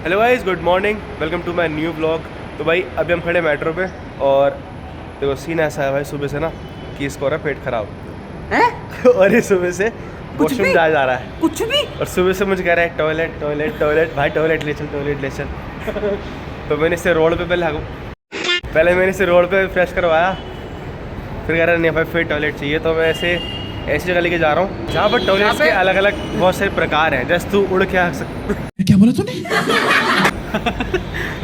Hello guys, good morning, welcome to my new blog. तो भाई अभी हम खड़े मेट्रो पे और देखो सीन ऐसा है भाई, सुबह से ना कि इसको हो रहा है पेट खराब हैं? और ये सुबह से कुछ वॉशरूम भी? जा रहा है कुछ भी? और सुबह से मुझे कह रहा है टॉयलेट टॉयलेट टॉयलेट। भाई टॉयलेट ले चल तो मैंने इसे रोड पे पहले मैंने इसे रोड पे फ्रेश करवाया, फिर कह रहा नहीं भाई फिर टॉयलेट चाहिए। तो मैं ऐसी जगह लेके जा रहा हूँ जहाँ पर टॉयलेट्स के अलग अलग बहुत सारे प्रकार हैं। जैसे तू उड़ के आ सकता, क्या बोला तूने?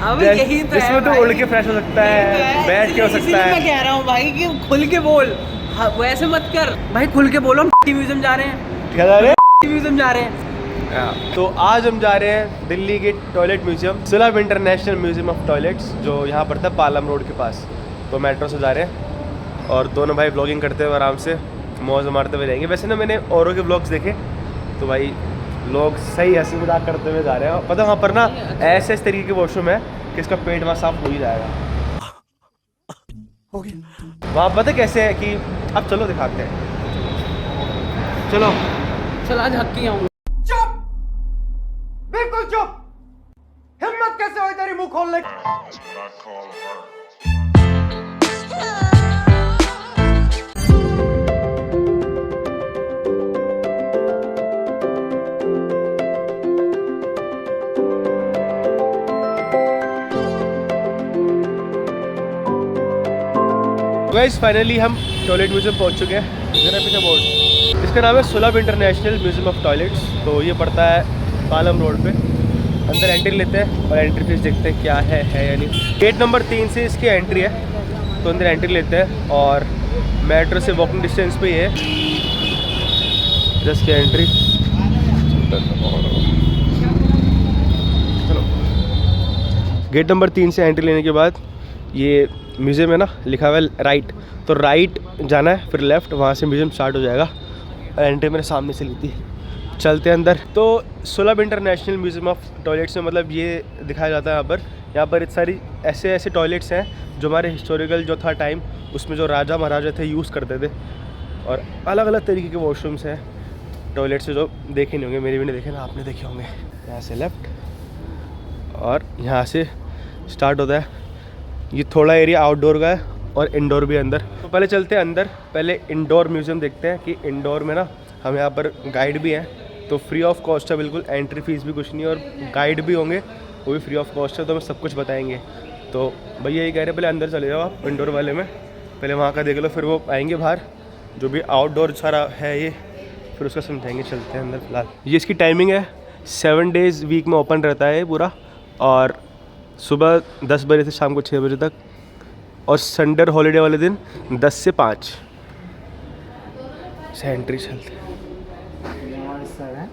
अब यही तो जिसमें तू उड़ के फ्रेश हो सकता है, बैठ के हो सकता मैं है। कह रहा हूँ भाई कि खुल के बोल। हाँ, वैसे मत कर भाई, खुल के बोलो। हम म्यूजियम जा रहे हैं, क्या जा रहे म्यूजियम जा रहे हैं। हैं? तो आज हम जा रहे हैं दिल्ली के टॉयलेट म्यूजियम, सुलभ इंटरनेशनल म्यूजियम ऑफ टॉयलेट्स, जो यहाँ पड़ता है पालम रोड के पास। तो मेट्रो से जा रहे हैं और दोनों भाई ब्लॉगिंग करते हुए आराम से मौज मारते हुए जाएंगे। वैसे ना मैंने औरों के ब्लॉग्स देखे तो भाई लोग सही हंसी मजाक करते हुए जा रहे हैं। पता है वहाँ पर ना ऐसे इस तरीके के वॉशरूम है कि इसका पेट वहाँ साफ हो ही जाएगा। वहाँ पता कैसे है कि अब चलो दिखाते हैं, चलो। चल आज हक्की आऊँ। चुप, बिल्कुल चुप। हिम्मत कैसे हुई तेरी मुंह खोलने की? गाइस फाइनली हम टॉयलेट म्यूजियम पहुंच चुके हैं। मेरे पीछे बोर्ड, इसका नाम है सुलभ इंटरनेशनल म्यूजियम ऑफ टॉयलेट्स। तो ये पड़ता है पालम रोड पे। अंदर एंट्री लेते हैं और एंट्री फीस देखते हैं क्या है या नहीं। गेट नंबर 3 से इसकी एंट्री है, तो अंदर एंट्री लेते हैं और मेट्रो से वॉकिंग डिस्टेंस पे ही है जस्ट की एंट्री। चलो, गेट नंबर 3 से एंट्री लेने के बाद ये म्यूज़ियम है ना, लिखा हुआ है राइट, तो राइट जाना है, फिर लेफ़्ट, वहाँ से म्यूज़ियम स्टार्ट हो जाएगा। और एंट्री मेरे सामने से ली थी। चलते हैं अंदर। तो सुलभ इंटरनेशनल म्यूज़ियम ऑफ टॉयलेट्स में मतलब ये दिखाया जाता है यहाँ पर इतनी सारी ऐसे टॉयलेट्स हैं जो हमारे हिस्टोरिकल जो था टाइम, उसमें जो राजा महाराजा थे यूज़ करते थे। और अलग अलग तरीके के वॉशरूम्स हैं टॉयलेट से जो देखे नहीं होंगे, मेरे भी नहीं देखे ना, आपने देखे होंगे। यहाँ से लेफ़्ट और यहाँ से स्टार्ट होता है। ये थोड़ा एरिया आउटडोर का है और इंडोर भी अंदर। तो पहले चलते हैं अंदर, पहले इंडोर म्यूज़ियम देखते हैं कि इंडोर में ना हम यहाँ पर गाइड भी हैं, तो फ्री ऑफ कॉस्ट है बिल्कुल, एंट्री फीस भी कुछ नहीं है, और गाइड भी होंगे वो भी फ्री ऑफ कॉस्ट है, तो हमें सब कुछ बताएंगे। तो भैया यही कह रहे हैं पहले अंदर चले जाओ आप इंडोर वाले में, पहले वहाँ का देख लो, फिर वो आएंगे बाहर जो भी आउटडोर सारा है ये, फिर उसका समझाएंगे। चलते हैं अंदर फिलहाल। ये इसकी टाइमिंग है, 7 डेज़ वीक में ओपन रहता है पूरा, और सुबह 10 बजे से शाम को 6 बजे तक, और संडे हॉलीडे वाले दिन 10 से 5 से एंट्री चलते हैं। सर है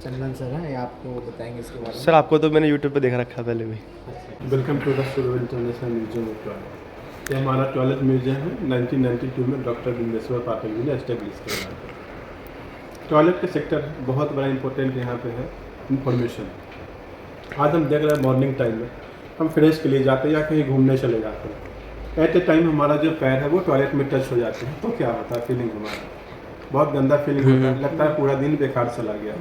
चंदन सर है, ये आपको बताएंगे इसके बारे में। सर आपको तो मैंने यूट्यूब पे देख रखा है पहले भी। वेलकम टू द सुलभ इंटरनेशनल म्यूजियम ऑफ टॉयलेट। ये हमारा टॉयलेट म्यूजियम है। 1992 में डॉक्टर बिंदेश्वर पाटिल जी ने एस्टेब्लिश किया था। टॉयलेट का सेक्टर बहुत बड़ा इंपॉर्टेंट यहाँ पे है इंफॉर्मेशन। आज हम देख रहे हैं मॉर्निंग टाइम में हम फ्रेश के लिए जाते हैं या कहीं घूमने चले जाते हैं। एट ए टाइम हमारा जो पैर है वो टॉयलेट में टच हो जाते हैं, तो क्या होता है फीलिंग हमारा बहुत गंदा फीलिंग होता है, लगता है पूरा दिन बेकार चला गया।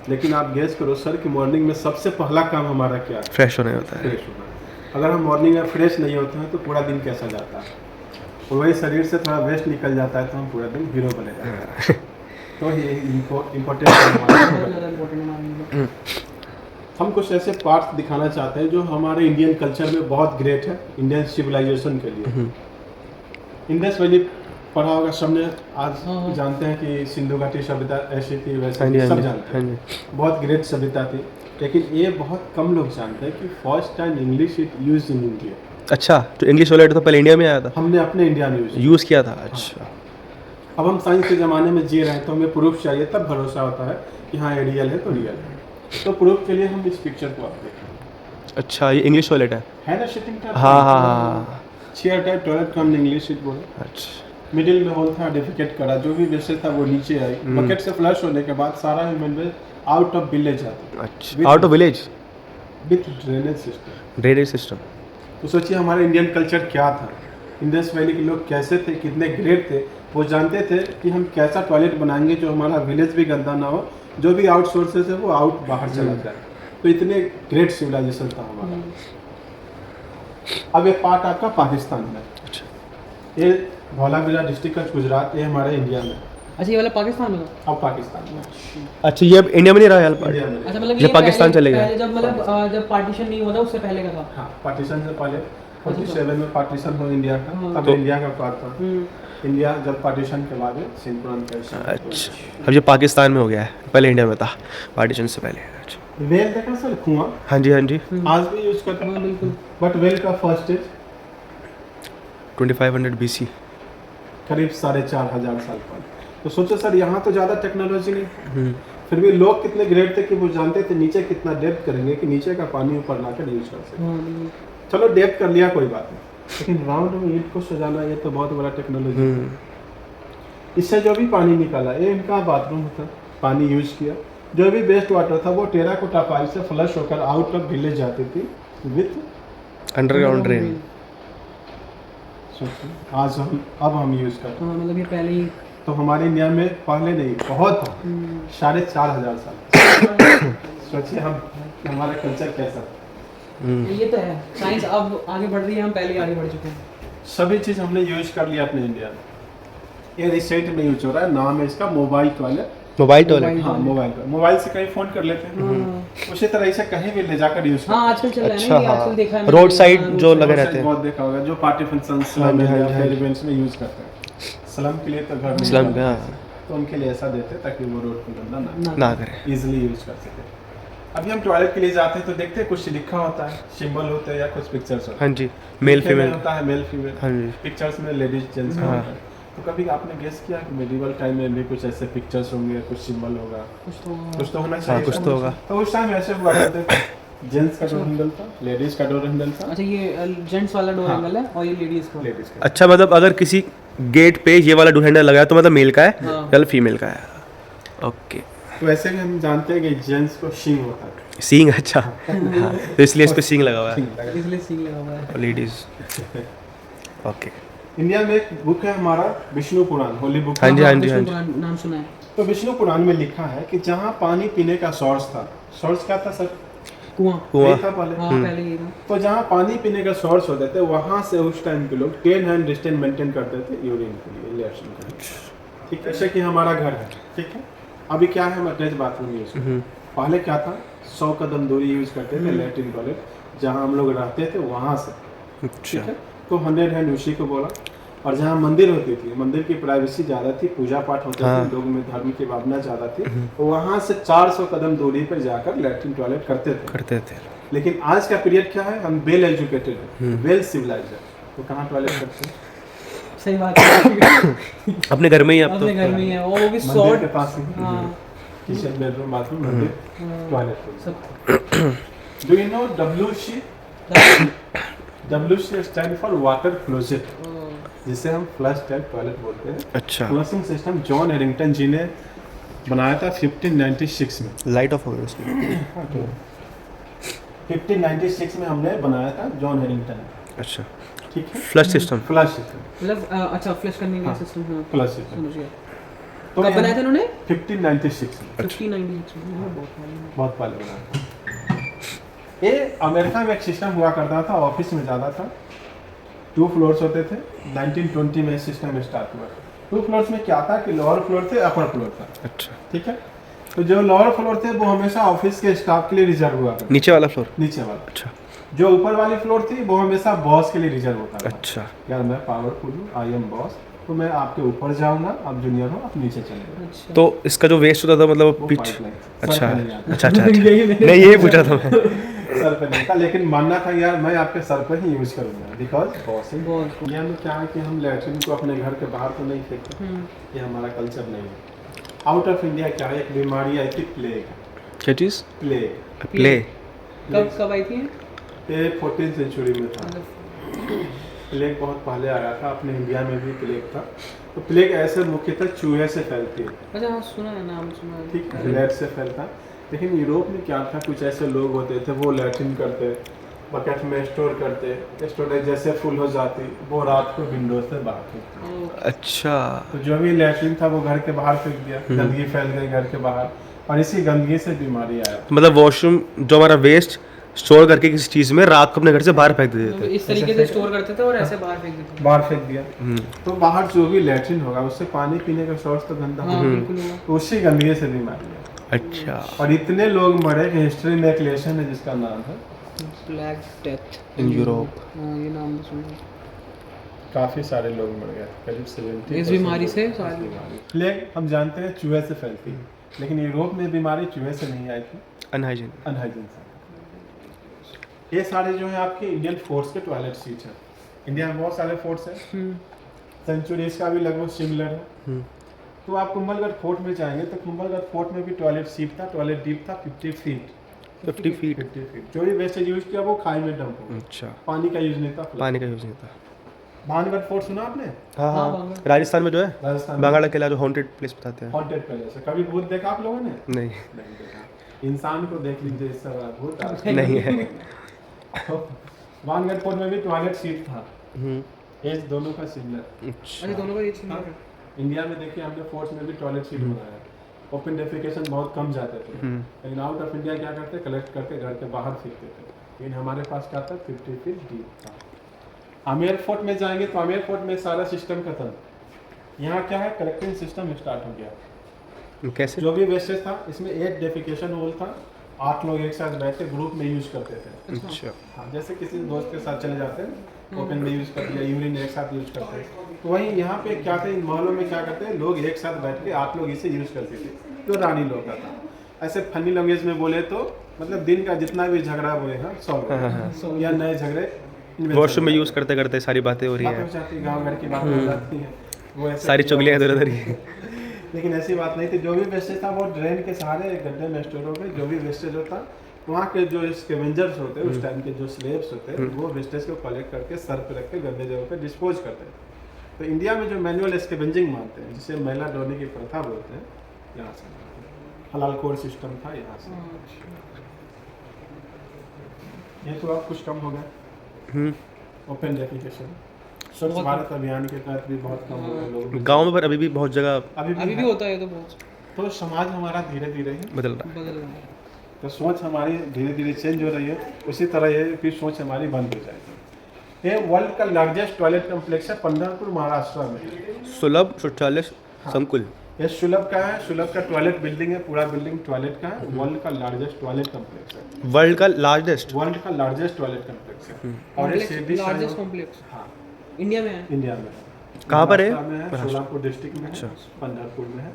लेकिन आप गेस करो सर कि मॉर्निंग में सबसे पहला काम हमारा क्या है? फ्रेश होने होता है। फ्रेश होना। अगर हम मॉर्निंग में फ्रेश नहीं होते हैं तो पूरा दिन कैसा जाता है? और वही शरीर से थोड़ा वेस्ट निकल जाता है तो हम पूरा दिन हीरो बने जाते हैं। तो ये इम्पोर्टेंट हम कुछ ऐसे पार्ट्स दिखाना चाहते हैं जो हमारे इंडियन कल्चर में बहुत ग्रेट है, इंडियन सिविलाइजेशन के लिए। इंडस वैली पढ़ा होगा सबने, आज जानते हैं कि सिंधु घाटी सभ्यता ऐसी थी वैसे सब जानते हैं, बहुत ग्रेट सभ्यता थी। लेकिन ये बहुत कम लोग जानते हैं कि first time English it use in India. अच्छा, तो इंग्लिश टॉयलेट तो पहले इंडिया में आया था, हमने अपने इंडिया में यूज़ किया था। अच्छा, अब हम साइंस के ज़माने में जी रहे हैं तो हमें प्रूफ चाहिए, तब भरोसा होता है कि हाँ ये रियल है तो रियल है। तो प्रूफ के लिए हम इस पिक्चर को आप देखें। अच्छा ये इंग्लिश टॉयलेट है ना सिटिंग टाइप? हाँ, चेयर टाइप टॉयलेट को हमने इंग्लिश सीट बोला। अच्छा, मिडिल में होल था, डिफिकेट करा, जो भी वेस्ट था वो नीचे आई। बकेट से फ्लश होने के बाद सारा human waste out of village आता। अच्छा, out of village with drainage system. Drainage system. तो सोचिए हमारा इंडियन कल्चर क्या था, इंडस वैली के लोग कैसे थे, कितने ग्रेट थे। वो जानते थे कि हम कैसा टॉयलेट बनाएंगे जो हमारा विलेज भी गंदा ना हो, जो भी आउट सोर्सेज है वो आउट बाहर चला जाए। तो तो इतने ग्रेट सिविलाइजेशन था हमारा। अब ये पार्ट आपका पाकिस्तान में, ये धौलावीरा डिस्ट्रिक्ट का गुजरात, ये हमारे इंडिया में, अच्छा ये वाला पाकिस्तान में था? अब पाकिस्तान में। अच्छा ये अब इंडिया में नहीं रहा यार पार्ट। इंडिया में अच्छा मतलब ये पाकिस्तान चले गए। पहले जब मतलब जब पार्टीशन नहीं हुआ था उससे पहले का था? हाँ, पार्टीशन से पहले 47 में पार्टीशन हो इंडिया का, हाँ। तब तो- इंडिया का पार्ट था। इंडिया जब पार्टीशन के बाद सिंध प्रांत का अच्छा अब ये पाकिस्तान में हो गया है, पहले इंडिया में था पार्टीशन से पहले। अच्छा वेल देखा सर, कुआं हाँ जी हाँ जी। आज भी यूज करते हाँ हैं, बिल्कुल। बट वेल का फर्स्ट स्टेज 2500 BC। करीब 4500 साल पहले। तो सोचो सर, यहाँ तो ज़्यादा टेक्नोलॉजी नहीं, फिर भी लोग कितने ग्रेट थे कि वो जानते थे नीचे कितना डेप्थ करेंगे कि नीचे का पानी ऊपर ला कर यूज कर सके। हाँ बिल्कुल। चलो डेप्थ कर लिया, कोई बात नहीं, लेकिन राउंड में ईंट को सजाना ये तो बहुत बड़ा टेक्नोलॉजी है। इससे जो भी पानी निकाला, ये इनका बाथरूम था, पानी यूज किया। जो भी वेस्ट वाटर था वो टेराकोटा पाइप से फ्लश होकर आउट ऑफ विलेज जाती थी विथ अंडरग्राउंड ड्रेन। आज हम यूज करते हैं। हाँ मतलब ये पहले ही। तो हमारे इंडिया में पहले नहीं, बहुत 4500 साल। सोचिए हम, हमारा कल्चर कैसा। ये तो है, साइंस अब आगे बढ़ रही है, हम पहले ही आगे बढ़ चुके हैं। सभी चीज़ हमने यूज कर लिया अपने इंडिया में। ये रिसेंट में यूज हो रहा है, नाम है इसका मोबाइल टॉयलेट। Mobile toilet. हाँ मोबाइल से कहीं फोन कर लेते हैं, उसी तरह इसे कहीं भी ले जाकर यूज हाँ आजकल चल रहा है अच्छा, ना ये, हाँ। आजकल देखा है रोड साइड मैंने, जो रोड लगे साइड। रहते हैं। बहुत देखा होगा, जो पार्टी फंक्शन स्लम हाँ जी, या हाँ फिर जी। इवेंट्स में यूज करते हैं। स्लम के लिए तो घर में स्लम बनाते का हैं, तो उनके लिए ऐसा देते हैं ताकि वो रोड पर गंदा ना करें। इजीली यूज कर सके। अभी हम टॉयलेट के लिए जाते हैं तो देखते हैं कुछ लिखा होता है, सिंबल होते हैं या कुछ पिक्चर्स होते हैं। हाँ जी मेल लिखे में फीमेल। होता है मेल फीमेल, हाँ जी। पिक्चर्स में लेडीज जेंट्स हाँ। होता है। तो कभी आपने गेस किया कि मेडिवल टाइम में भी कुछ ऐसे पिक्चर्स होंगे, कुछ सिंबल होगा, कुछ तो होना चाहिए। कुछ तो होगा। तो उस टाइम ऐसे हुआ करते थे, जेंट्स का डोर हैंडल था, लेडीज का डोर हैंडल था, अच्छा ये जेंट्स वाला डोर हाँ। हैंडल है और ये लेडीज का। लेडीज का। अच्छा मतलब अगर किसी गेट पे ये वाला डोर हैंडल लगा है तो मतलब मेल का है हाँ। या फीमेल का है। ओके तो ऐसे भी हम जानते हैं कि जेंट्स को शिंग होता है। सींग। अच्छा हाँ, तो इसलिए इसको सींग लगा हुआ है। शिंग लगा। इसलिए सील लगा हुआ है। लेडीज। ओके इंडिया में एक बुक है हमारा विष्णु पुराण, होली बुक। हाँ जी, हाँ जी, विष्णु हाँ जी। पुराण नाम सुना है। तो विष्णु पुराण में लिखा है कि जहाँ पानी पीने का सोर्स था, सोर्स क्या था सर? कुआं। कुआं। यही था पहले। हाँ पहले ये था। तो जहाँ पानी पीने का सोर्स होते थे वहाँ से उस टाइम के लोग 10 हैंड डिस्टेंस मेंटेन करते थे यूरिन के लिए, लैट्रिन के लिए। ठीक है, जैसे कि हमारा घर है, ठीक है, अभी क्या है, हम अटैच बाथरूम यूज करते हैं। पहले क्या था, 100 कदम दूरी यूज करते थे लैट्रिन टॉयलेट, जहाँ हम लोग रहते थे वहाँ से। ठीक है, तो 100 हैंड उसी को बोला। और जहाँ मंदिर होती थी, मंदिर की प्राइवेसी ज़्यादा थी, पूजा पाठ होते थे, लोग में धर्म की भावना ज़्यादा थी, तो वहाँ से 400 कदम दूरी पर जाकर लैट्रिन टॉयलेट करते थे। लेकिन आज का पीरियड क्या है, हम वेल एजुकेटेड हैं, वेल सिविलाइज्ड है, तो कहाँ टॉयलेट करते हैं? सही बात है। अपने घर में ही अब तो अपने घर में ही है, वो भी मंदिर शॉर्ट। के पास ही, हाँ किचन, बेडरूम, बाथरूम, मंदिर, टॉयलेट। सब। Do you know WC? WC stand for water closet, जिसे हम फ्लश टाइप टॉयलेट बोलते हैं। अच्छा फ्लशिंग सिस्टम जॉन हेरिंगटन जी ने बनाया था 1596 में। लाइट ऑफ हो गया उसमें। 1596 में हमने बनाया था, जॉन हेरिंगटन। अच्छा ठीक है, फ्लश सिस्टम। फ्लश सिस्टम, मतलब अच्छा फ्लश करने का हाँ। सिस्टम। हाँ फ्लश सिस्टम। समझ गया। तो कब बनाया था इन्होंने? 1596 में, 1596 में, बहुत पहले। बहुत पहले बनाया था। ये अमेरिका में एक सिस्टम हुआ करता था, ऑफिस में ज़्यादा था, 2 फ्लोर्स होते थे। 1920 में सिस्टम स्टार्ट हुआ। 2 फ्लोर्स में क्या था कि लोअर फ्लोर थे, अपर फ्लोर था। अच्छा ठीक है, तो जो लोअर फ्लोर थे वो हमेशा ऑफिस के स्टाफ के लिए रिजर्व हुआ करते, नीचे वाला फ्लोर। नीचे वाला। अच्छा जो ऊपर वाली फ्लोर थी वो हमेशा बॉस के लिए रिजर्व होता था। अच्छा यार मैं पावरफुल हूँ, आई एम बॉस, तो मैं आपके ऊपर जाऊंगा, आप जूनियर हो, आप नीचे चले जाओ। अच्छा तो इसका जो वेस्ट होता था मतलब वो पीछे। pipeline, अच्छा सर पे नहीं आता। अच्छा अच्छा यही मैंने- नहीं यही पूछा था मैं। सर पे नहीं था, लेकिन मानना था यार मैं आपके सर पे ही यूज करूंगा, बिकॉज बॉस है। बहुत। इंडिया में क्या है कि हम लैट्रिन को अपने घर के बाहर तो नहीं फेंकते, ये हमारा कल्चर नहीं है। आउट ऑफ इंडिया क्या है, एक बीमारी आई थी, प्लेग। क्या चीज़? Plague, play. कब आई थी? ये 14th सेंचुरी में था। प्लेग बहुत पहले आया था, अपने इंडिया में भी प्लेग था। तो प्लेग ऐसे मुख्यतः चूहे से फैलती है, अच्छा हाँ सुना है, नाम सुना है। ठीक है, लैट से फैलता। लेकिन यूरोप में क्या था, कुछ ऐसे लोग होते थे वो लैट्रिन करते, बकेट में स्टोर करते, स्टोरेज जैसे फुल हो जाती वो रात को विंडो से बाहर फेंकते। अच्छा तो जो भी लैट्रिन था वो घर के बाहर फेंक दिया, गंदगी फैल गई घर के बाहर, और इसी गंदगी से बीमारी आया। मतलब वॉशरूम जो हमारा वेस्ट स्टोर करके किसी चीज़ में रात को अपने घर से बाहर फेंक देते तो थे। इस तरीके से स्टोर करते थे और ऐसे बाहर फेंक देते थे। बाहर फेंक दिया तो बाहर जो भी लैट्रिन होगा उससे पानी पीने का सोर्स तो गंदा हाँ होगा, बिल्कुल होगा। तो उसी गंदगी से बीमारी है। अच्छा। और इतने लोग मरे कि हिस्ट्री में एक लेशन है जिसका नाम है ब्लैक डेथ इन यूरोप। हाँ ये नाम तो सुना। काफ़ी सारे लोग मर गए, करीब 70। इस बीमारी से सारी प्लेग हम जानते हैं चूहे से फैलती है, लेकिन यूरोप में बीमारी चूहे से नहीं आई थी, अनहाइजीन। अनहाइजीन से। ये सारे जो है आपके इंडियन फोर्ट्स के टॉयलेट सीट हैं। इंडिया में बहुत सारे फोर्ट्स हैं, सेंचुरीज का भी लगभग सिमिलर है। तो आप कुंभलगढ़ फोर्ट में जाएंगे तो कुंभलगढ़ फोर्ट में भी टॉयलेट सीट था, टॉयलेट डीप था 50 फीट। 50 फीट। जो भी वेस्टेज यूज किया वो खाई में डंप हो, अच्छा। पानी का यूज नहीं था। पानी का यूज नहीं था। भानगढ़ फोर्ट सुना आपने? हाँ हाँ, हाँ, राजस्थान में जो है राजस्थान बांगड़ा किला, जो हॉन्टेड प्लेस बताते हैं। हॉन्टेड पैलेस है। कभी भूत देखा आप लोगों ने? नहीं। नहीं देखा। इंसान को देख लीजिए, इस तरह भूत आ- नहीं है। भानगढ़ फोर्ट में भी टॉयलेट सीट था, एज दोनों का सिमिलर। अरे दोनों का ये चीज है। इंडिया में देखिए हमने फोर्ट्स में भी टॉयलेट सीट बनाया। ओपन डेफिकेशन बहुत कम जाते थे, लेकिन आउट ऑफ इंडिया क्या करते, कलेक्ट करके घर के बाहर फेंकते थे। लेकिन हमारे पास क्या था, 50 फीट डीप था। आमेर फोर्ट में जाएंगे तो आमेर फोर्ट में सारा सिस्टम खत्म। यहाँ क्या है, कलेक्टिंग सिस्टम स्टार्ट हो गया। कैसे? जो भी वेस्टेज था इसमें एक डेफिकेशन होल था, 8 लोग एक साथ बैठ के ग्रुप में यूज करते थे। अच्छा। हाँ, जैसे किसी दोस्त के साथ चले जाते हैं, ओपन में यूज कर दिया, यूरिन एक साथ यूज करते हैं। तो वहीं यहाँ पे क्या थे, इन मोहल्लों में क्या करते हैं, लोग एक साथ बैठ के 8 लोग इसे यूज करते थे, जो रानी लोग का था। ऐसे फनी लैंग्वेज में बोले तो मतलब दिन का जितना भी झगड़ा हुए हैं सॉल्व, या नए झगड़े वॉशरूम में यूज करते करते सारी बातें हो रही बात हो है, जाती है, गाँव घर की बात हो जाती है, वो ऐसे सारी चुगलियाँ इधर उधर ही। लेकिन ऐसी बात नहीं थी। जो भी वेस्टेज था वो ड्रेन के सहारे गड्ढे में स्टोर हो गए। जो भी वेस्टेज होता, वहाँ के जो स्कैवेंजर्स होते हैं उस टाइम के, जो स्लेव्स होते हैं, वो वेस्टेज को कलेक्ट करके सर पे रख के गंदे जगह पे डिस्पोज करते हैं। तो इंडिया में जो मैनुअल स्कैवेंजिंग मानते हैं, जिसे मैला ढोने की प्रथा बोलते हैं, यहाँ से हलाल कोड सिस्टम था यहाँ से। ये तो अब कुछ कम हो गया। ओपन डेफिकेशन, स्वच्छ भारत अभियान के तहत भी बहुत कम हो गए लोग। गाँव में पर अभी भी बहुत जगह अभी भी है। होता है तो बहुत तो समाज हमारा धीरे धीरे ही बदल रहा है। बदल रहा है। तो सोच हमारी धीरे धीरे चेंज हो रही है, उसी तरह ये फिर सोच हमारी बंद हो जाएगी। ये वर्ल्ड का लार्जेस्ट टॉयलेट कम्प्लेक्स है, पंढरपुर महाराष्ट्र में। सुलभ शौचालय संकुल। ये सुलभ का है, सुलभ का टॉयलेट बिल्डिंग है, पूरा बिल्डिंग टॉयलेट का है। वर्ल्ड का लार्जेस्ट टॉयलेट कम्प्लेक्स है, वर्ल्ड का लार्जेस्ट। वर्ल्ड का लार्जेस्ट टॉयलेट कम्प्लेक्स है। और ये सिटी लार्जेस्ट कॉम्प्लेक्स हाँ इंडिया में है। इंडिया में है। कहाँ पर है? महाराष्ट्र में है, सोलापुर डिस्ट्रिक्ट में है, पंढरपुर में है।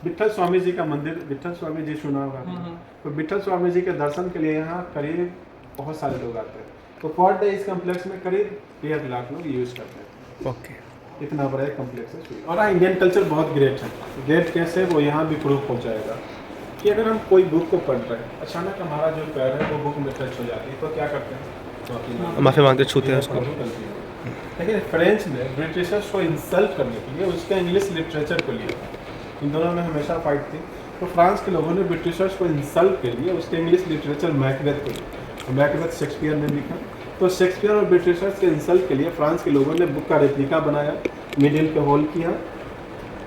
विठल स्वामी जी का मंदिर, विठल स्वामी जी सुना होगा आपने। तो विठल स्वामी जी के दर्शन के लिए यहाँ करीब बहुत सारे लोग आते हैं। तो पर डे इस कम्प्लेक्स में करीब 1.5 लाख लोग यूज करते हैं। ओके। इतना बड़ा एक कम्प्लेक्स है। और हाँ, इंडियन कल्चर बहुत ग्रेट है। ग्रेट कैसे, वो यहाँ भी प्रूफ हो जाएगा कि अगर हम कोई बुक को पढ़ रहे हैं, अचानक हमारा जो पैर है वो बुक में टच हो जाती है, तो क्या करते हैं, तो अपनी माफी मांगते छूते हैं उसको। लेकिन फ्रेंच ने ब्रिटिशर्स को इंसल्ट करने के लिए उसके इंग्लिश लिटरेचर को लिया। इन दोनों में हमेशा फाइट थी। तो फ्रांस के लोगों ने ब्रिटिशर्स को इंसल्ट के लिए उसके इंग्लिश लिटरेचर मैकबेथ को लिया। मैकबेथ शेक्सपियर ने लिखा। तो शेक्सपियर और ब्रिटिशर्स के इंसल्ट के लिए फ्रांस के लोगों ने बुक का रेप्लिका बनाया, मिडिल पे होल किया,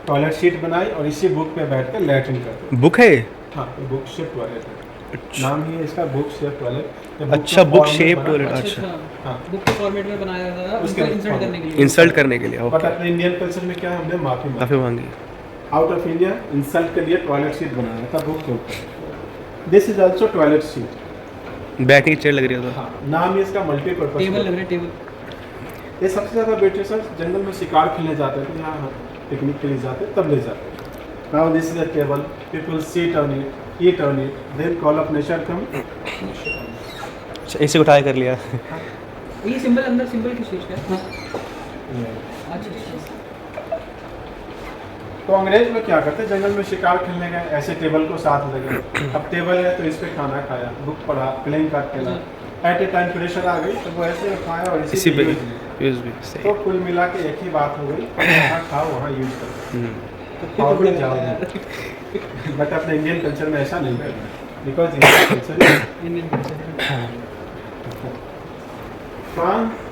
टॉयलेट सीट बनाई और इसी बुक पे बैठ कर लैट्रिन करते। बुक है? हाँ, बुक शेप टॉयलेट है, नाम ही है इसका, बुक शेप टॉयलेट। अच्छा, बुक शेप टॉयलेट। अच्छा, हाँ, बुक के फॉर्मेट में बनाया गया था उसके उसको इंसल्ट करने के लिए। इंसल्ट करने के लिए। But okay. अपने इंडियन कल्चर में क्या है, हमने माफी मांगी। माफी मांगी। आउट ऑफ इंडिया इंसल्ट के लिए टॉयलेट सीट बनाया था बुक के ऊपर। This is also toilet seat. बैठने की चेयर लग रही है तो। हाँ, नाम ही इसका मल्टीपर्पज टेबल लग रहा है, टेबल। ये सबसे ज़्यादा ब्रिटिशर्स जंगल में शिकार खेलने जाते थे, यहाँ पिकनिक के लिए जाते तब ले जाते। Now this is a table, people sit on it, eat on it, then call up nature come. अच्छा, इसे उठाया कर लिया। ये सिंबल अंदर सिंबल किस चीज़ का है? अच्छा। तो अंग्रेज लोग क्या करते, जंगल में शिकार खेलने गए, ऐसे टेबल को साथ लगे। अब टेबल है तो इस पे खाना खाया, बुक पढ़ा, प्लेइंग कार्ड खेला। एट ए टाइम प्रेशर आ गई तो वो ऐसे खाया और इसी पे use किया। यूज भी सही। तो कुल मिला के एक ही बात हो गई, जहाँ खाओ वहाँ यूज करो। तो खाओ भी जाओ, बट अपने इंडियन कल्चर में ऐसा नहीं करना, because Indian culture.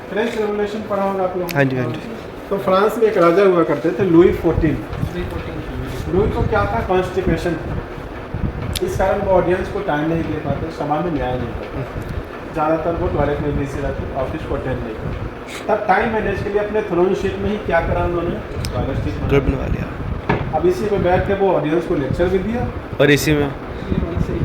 French revolution पढ़ा होगा आप लोग। हाँ जी, हाँ जी। तो फ्रांस में एक राजा हुआ करते थे, लुई 14। लुई को क्या था, कॉन्स्टिपेशन। इस कारण वो ऑडियंस को टाइम नहीं दे पाते, समय में न्याय नहीं करते, ज़्यादातर वो टॉयलेट में बिजी रहते, ऑफिस को अटेंड नहीं करते। तब टाइम मैनेज के लिए अपने थ्रोइंग शीट में ही क्या करा उन्होंने, टॉयलेट शीट घर बनवा लिया। अब इसी में बैठ के वो ऑडियंस को लेक्चर भी दिया। और इसी में